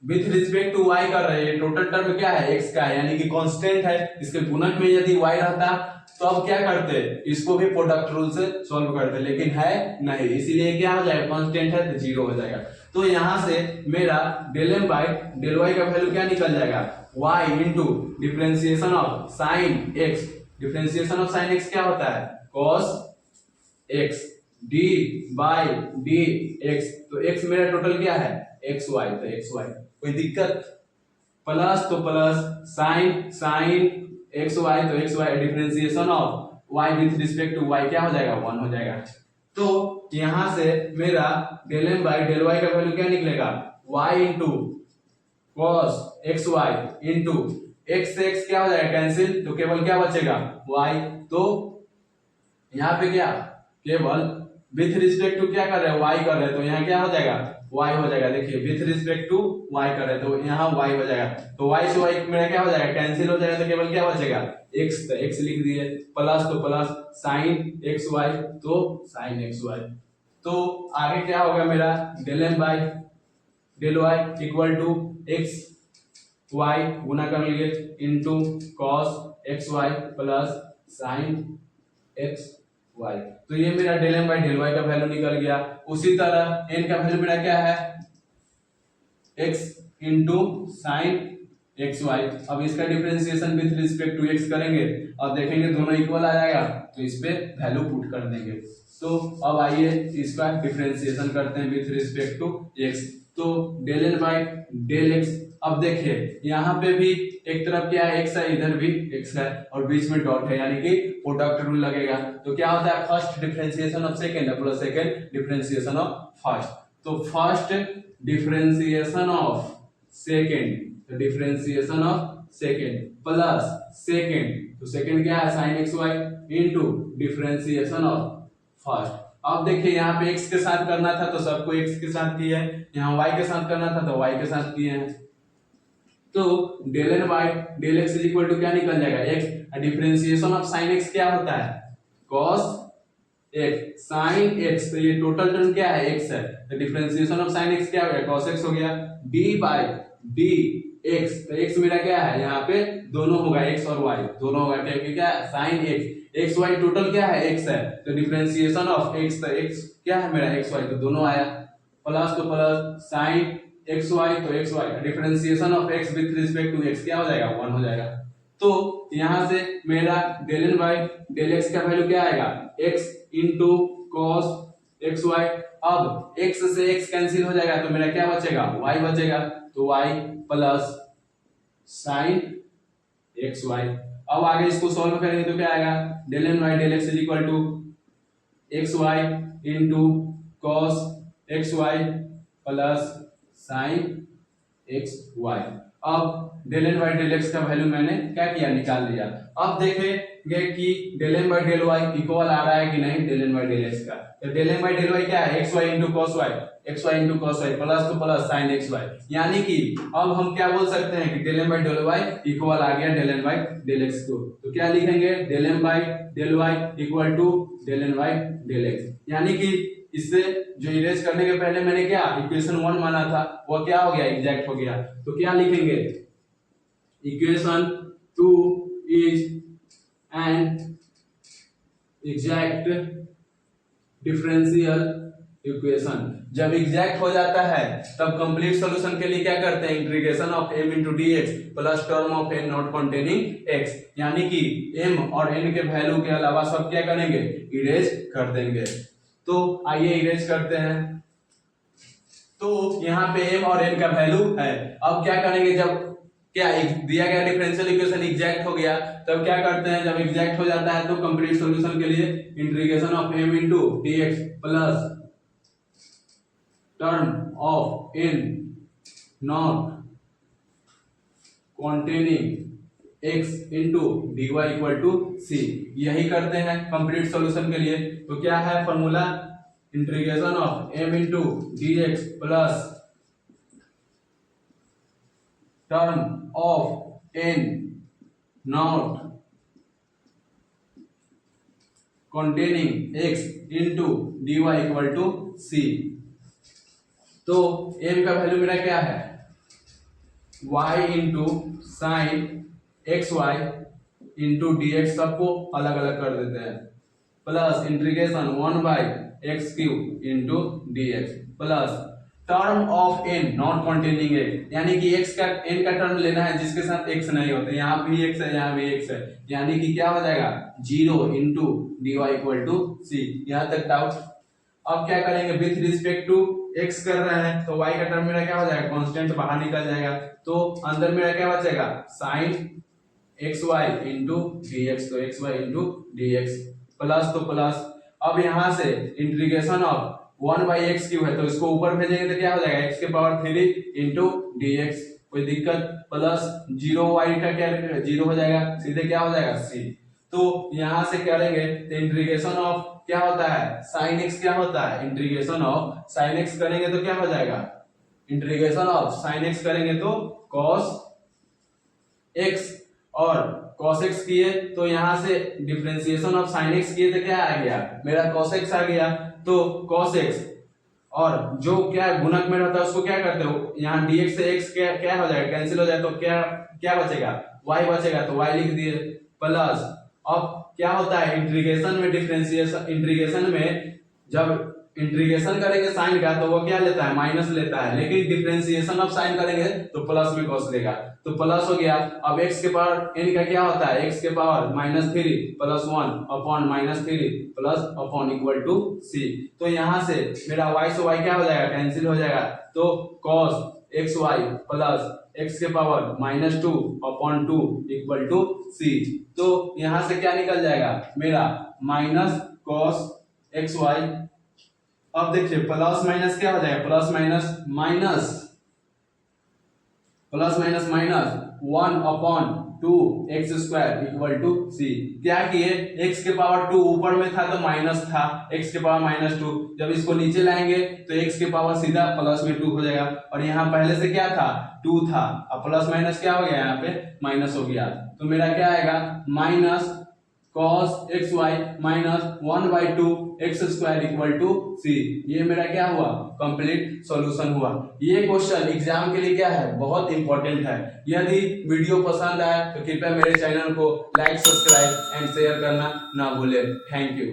विथ रिस्पेक्ट टू y कर रहे हैं, टोटल टर्म क्या है x का है, यानी कि कांस्टेंट है। इसके गुणक में यदि y रहता तो अब क्या करते, इसको भी प्रोडक्ट रूल से सॉल्व करते, लेकिन है नहीं, इसीलिए क्या हो जाएगा, कांस्टेंट है तो 0 हो जाएगा। तो यहाँ से मेरा del m by del y का वैल्यू क्या निकल जाएगा, y into differentiation of sign x। Differentiation of sign x क्या होता है, cos x d by D x, तो एक्स मेरा टोटल क्या है एक्स वाई, तो एक्स वाई, कोई दिक्कत, प्लस तो plus sine sine x y, तो x y differentiation of y with respect to y क्या हो जाएगा 1 हो जाएगा। तो यहां से मेरा del M by del y का वैल्यू क्या निकलेगा y into cos x Y into x से एक्स क्या हो जाएगा कैंसिल, तो केवल क्या बचेगा वाई, तो यहाँ पे क्या केवल विथ रिस्पेक्ट टू क्या कर रहे हैं वाई कर रहे हैं, तो यहाँ क्या हो जाएगा वाई हो जाएगा, देखिए विथ रिस्पेक्ट टू वाई कर रहे हैं तो यहाँ वाई हो जाएगा, तो वाई से वाई मेरा क्या हो जाएगा कैंसिल हो जाएगा, तो केवल क्या बचेगा एक्स, तो एक्स लिख दिए, प्लस तो प्लस साइन एक्स वाई, तो साइन एक्स वाई, तो आगे क्या होगा मेरा del M by del Y equal to x y गुना कर लिए into cos x Y plus sine x y, तो ये मेरा del M by del y का वैल्यू निकल गया। उसी तरह एन का वैल्यू मेरा क्या है x into sine x Y, अब इसका differentiation with respect to x करेंगे और देखेंगे दोनों इक्वल आ जाएगा, तो इस पे वैल्यू पुट कर देंगे। तो अब आइए इसका डिफरेंशिएशन करते हैं विथ रिस्पेक्ट टू एक्स, तो del N by del x, अब देखिए यहाँ पे भी एक तरफ क्या है एक्स है, इधर भी एक्स है और बीच में डॉट है, यानी कि प्रोडक्ट रूल लगेगा, तो क्या होता है first differentiation of second plus second differentiation of first, तो फर्स्ट डिफरेंशिएशन ऑफ सेकंड, तो differentiation of second plus second, तो सेकंड क्या है sine x y into differentiation of first. अब देखिए यहाँ पे x के साथ करना था तो सबको x के साथ किया है, यहाँ y के साथ करना था तो y के साथ किए हैं, तो del N by del x is equal to क्या निकल जाएगा x, differentiation of sign x क्या होता है cos x साइन x, तो ये टोटल टर्म क्या है x है, तो डिफरेंशिएशन ऑफ साइन x क्या हो गया cos x हो गया, d बाई d x, तो x मेरा क्या है यहाँ पे दोनों होगा x और y दोनों होगा, क्योंकि क्या sine x x y total क्या है एक्स है, तो डिफरेंशिएशन ऑफ एक्स, तो एक्स क्या है मेरा एक्स वाई, तो दोनों आया, प्लस तो प्लस साइन एक्स वाई, तो x y differentiation of x with respect to x क्या हो जाएगा 1 हो जाएगा, तो यहां से मेरा del N by del x का वैल्यू क्या आएगा x into cos x Y, अब एक्स से एक्स कैंसिल हो जाएगा तो मेरा क्या बचेगा वाई बचेगा, तो y plus sine x Y, अब आगे इसको सॉल्व करेंगे तो क्या आएगा del N y del x is equal to x Y into cos x Y plus sine x Y, अब del N by del x का वैल्यू मैंने क्या किया निकाल लिया। अब देखेंगे कि del N by del Y equal आ रहा है कि नहीं del N by del x का, तो del N by del y क्या है x Y into cos y, x Y into cos y plus तो प्लस साइन एक्स वाई, यानी कि अब हम क्या बोल सकते हैं कि del N by del Y equal आ गया del N by del x को, तो क्या लिखेंगे del N by del Y equal to del N by del x, यानी कि इससे जो इरेज करने के पहले मैंने क्या इक्वेशन 1 माना था वो क्या हो गया एग्जैक्ट हो गया, तो क्या लिखेंगे equation 2 is an exact differential equation, जब एग्जैक्ट हो जाता है तब कंप्लीट सॉल्यूशन के लिए क्या करते हैं integration of m into dx plus term of n not containing x, यानी कि m और n के वैल्यू के अलावा सब क्या करेंगे इरेज कर देंगे, तो आइए इरेज करते हैं, तो यहाँ पे m और n का वैल्यू है, अब क्या करेंगे जब क्या दिया गया डिफरेंशियल इक्वेशन एग्जैक्ट हो गया तब क्या करते हैं जब एग्जैक्ट हो जाता है तो कंप्लीट सॉल्यूशन के लिए integration of m into dx plus term of n not containing x into dy equal to c, यही करते हैं कंप्लीट सॉल्यूशन के लिए, तो क्या है formula integration of m into dx plus term of n not containing x into dy equal to c, तो m का वैल्यू मेरा क्या है y into sine x Y into D x, सबको अलग अलग कर देते हैं, plus integration 1 by x cube into D x plus term of n not containing x, यानी कि x का n का टर्म लेना है जिसके साथ x नहीं होते, यहाँ भी x है यहाँ भी x है, यानी कि क्या हो जाएगा 0 into D Y equal to C, यहाँ तक डाउट अब क्या करेंगे, विथ रिस्पेक्ट टू x कर रहे हैं तो y का टर्म मेरा क्या हो जाएगा, कांस्टेंट बाहर निकल जाएगा, तो अंदर मेरा क्या बचेगा, sin xy इंटू dx, तो xy इंटू dx प्लस, तो प्लस। अब यहां से इंटीग्रेशन ऑफ 1/x क्यूब है तो इसको ऊपर भेजेंगे तो क्या हो जाएगा, x के पावर 3 इंटू dx, कोई दिक्कत, प्लस 0y का क्या 0 हो जाएगा, सीधे क्या हो जाएगा c। तो यहां से करेंगे तो इंटीग्रेशन ऑफ क्या होता है, sin x क्या होता है, इंटीग्रेशन ऑफ sin x करेंगे तो क्या हो जाएगा, इंटीग्रेशन ऑफ sin x करेंगे तो cos x, और cos x किए तो यहां से डिफरेंशिएशन ऑफ sin x किए तो क्या आ गया, मेरा cos x आ गया, तो cos x और जो क्या गुणक में रहता है उसको क्या करते हो, यहाँ dx से x क्या हो जाएगा, कैंसिल हो जाए तो क्या क्या बचेगा, y बचेगा, तो y लिख दिए, प्लस। अब क्या होता है इंटीग्रेशन में, डिफरेंशिएशन इंटीग्रेशन में जब इंटीग्रेशन करेंगे साइन का तो वो क्या लेता है, माइनस लेता है, लेकिन डिफरेंशिएशन ऑफ साइन करेंगे तो प्लस में cos लेगा, तो प्लस हो गया। अब x के पावर n का क्या होता है, x के power -3 plus 1 upon -3 plus upon equal to c, तो यहां से मेरा y से y क्या हो जाएगा, कैंसिल हो जाएगा, तो cos xy प्लस x के power -2 upon 2 equal to c, तो यहां से क्या निकल जाएगा मेरा माइनस cos xy। अब देखिए प्लस माइनस क्या हो जाएगा, plus minus minus, plus minus minus 1 upon 2x square equal to c। क्या किए, x के पावर 2 ऊपर में था तो माइनस था, x के पावर -2, जब इसको नीचे लाएंगे तो x के पावर सीधा प्लस में 2 हो जाएगा, और यहाँ पहले से क्या था 2 था, अब प्लस माइनस क्या हो गया, यहाँ पे माइनस हो गया, तो मेरा क्या आएगा minus cos xy minus 1/2 x square equal to c। ये मेरा क्या हुआ, कंप्लीट सॉल्यूशन हुआ। ये क्वेश्चन एग्जाम के लिए क्या है, बहुत इंपॉर्टेंट है। यदि वीडियो पसंद आए तो कृपया मेरे चैनल को लाइक, सब्सक्राइब एंड शेयर करना ना भूले। Thank you.